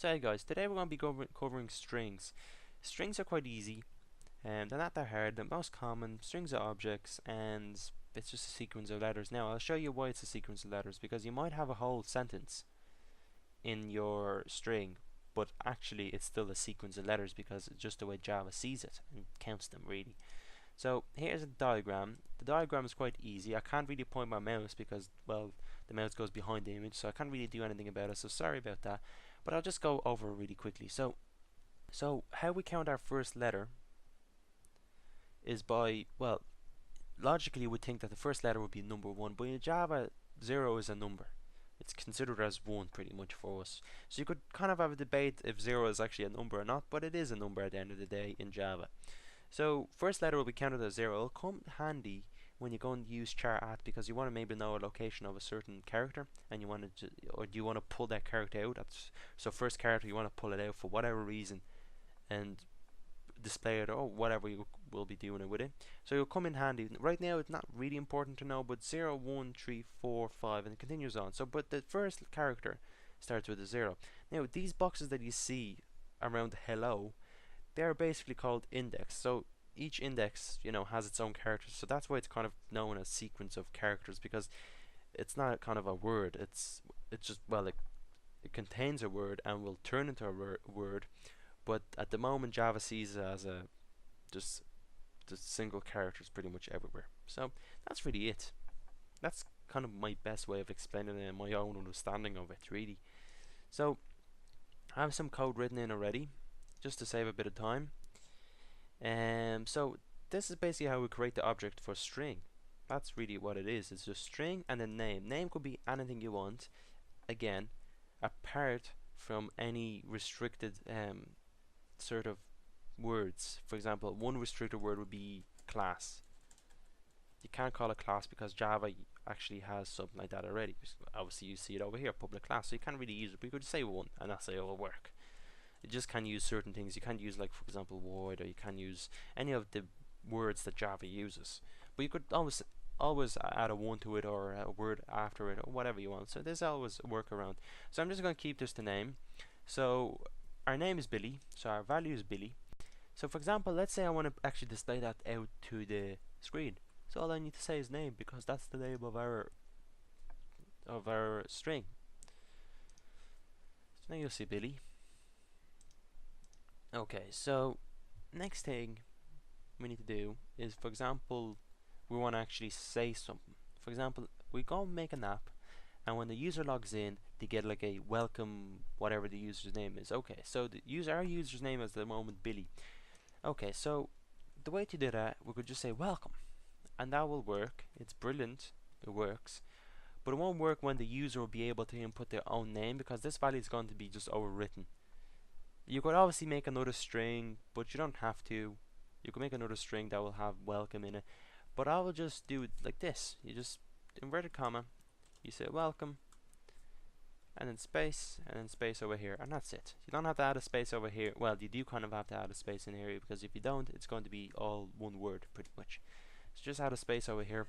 So hey guys, today we're going to be covering strings. Strings are quite easy, and they're not that hard. The most common strings are objects, and it's just a sequence of letters. Now I'll show you why it's a sequence of letters, because you might have a whole sentence in your string, but actually it's still a sequence of letters because it's just the way Java sees it and counts them really. So here's a diagram. The diagram is quite easy. I can't really point my mouse because, well, the mouse goes behind the image, so I can't really do anything about it, so sorry about that. But I'll just go over it really quickly. So how we count our first letter is by, well, logically you would think that the first letter would be number 1, but in Java 0 is a number. It's considered as 1 pretty much for us. So you could kind of have a debate if 0 is actually a number or not, but it is a number at the end of the day in Java. So first letter will be counted as 0. It'll come handy when you go and use char at, because you want to maybe know a location of a certain character, and you want to, or do you want to pull that character out? So first character, you want to pull it out for whatever reason and display it, or whatever you will be doing it with it. So it'll come in handy. Right now it's not really important to know, but 0, 1, 3, 4, 5, and it continues on. So but the first character starts with a 0. Now these boxes that you see around hello, they're basically called index. So each index, has its own characters. So that's why it's kind of known as sequence of characters, because it's not kind of a word. It's just, well, it contains a word and will turn into a word. But at the moment, Java sees it as a just single characters pretty much everywhere. So that's really it. That's kind of my best way of explaining it and my own understanding of it, really. So I have some code written in already, just to save a bit of time. So this is basically how we create the object for string. That's really what it is. It's just string and then name. Name could be anything you want, again, apart from any restricted sort of words. For example, one restricted word would be class. You can't call it class because Java actually has something like that already. Obviously you see it over here, public class, so you can't really use it, but you could say one and that's how it will work. You just can't use certain things. You can't use, like, for example, void, or you can't use any of the words that Java uses. But you could always add a 1 to it, or a word after it, or whatever you want. So there's always a workaround. So I'm just going to keep this to name. So our name is Billy, so our value is Billy. So for example, let's say I want to actually display that out to the screen. So all I need to say is name, because that's the name of our string. So now you'll see Billy. Okay, so next thing we need to do is, for example, we want to actually say something. For example, we go and make an app, and when the user logs in, they get like a welcome, whatever the user's name is. Okay, so our user's name is at the moment Billy. Okay, so the way to do that, we could just say welcome, and that will work. It's brilliant, it works. But it won't work when the user will be able to input their own name, because this value is going to be just overwritten. You could obviously make another string, but you don't have to. You could make another string that will have welcome in it, but I will just do it like this. You just inverted comma, you say welcome, and then space over here, and that's it. You don't have to add a space over here. Well, you do kind of have to add a space in here, because if you don't, it's going to be all one word pretty much. So just add a space over here,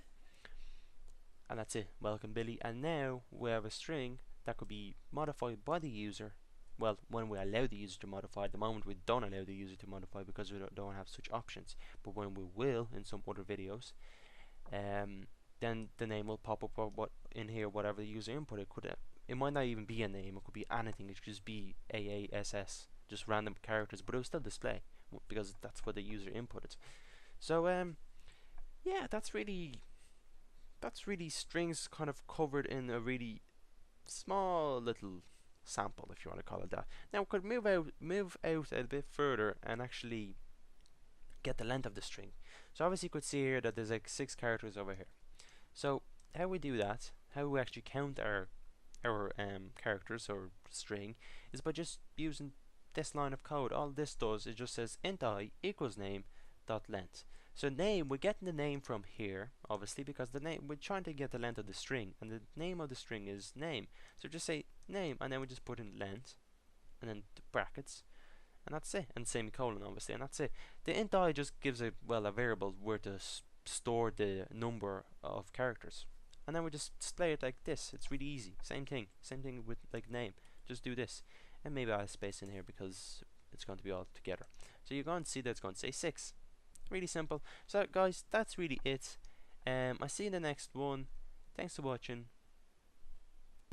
and that's it. Welcome Billy. And now we have a string that could be modified by the user. Well, when we allow the user to modify. At the moment we don't allow the user to modify because we don't have such options, but when we will in some other videos, then the name will pop up what in here, whatever the user input. It might not even be a name, it could be anything. It could just be AASS, just random characters, but it will still display because that's what the user inputted. So yeah, that's really strings kind of covered in a really small little sample, if you want to call it that. Now we could move out a bit further and actually get the length of the string. So obviously you could see here that there's like 6 characters over here. So how we do that, how we actually count our characters or string, is by just using this line of code. All this does is just says int I equals name dot length. So name, we're getting the name from here, obviously, because the name, we're trying to get the length of the string, and the name of the string is name. So just say name, and then we just put in length, and then the brackets, and that's it, and semicolon, obviously, and that's it. The int I just gives a variable where to store the number of characters, and then we just display it like this. It's really easy. Same thing with like name. Just do this. and maybe I'll have space in here because it's going to be all together. So you're going to see that it's going to say 6. Really simple. So guys, that's really it. I see you in the next one. Thanks for watching.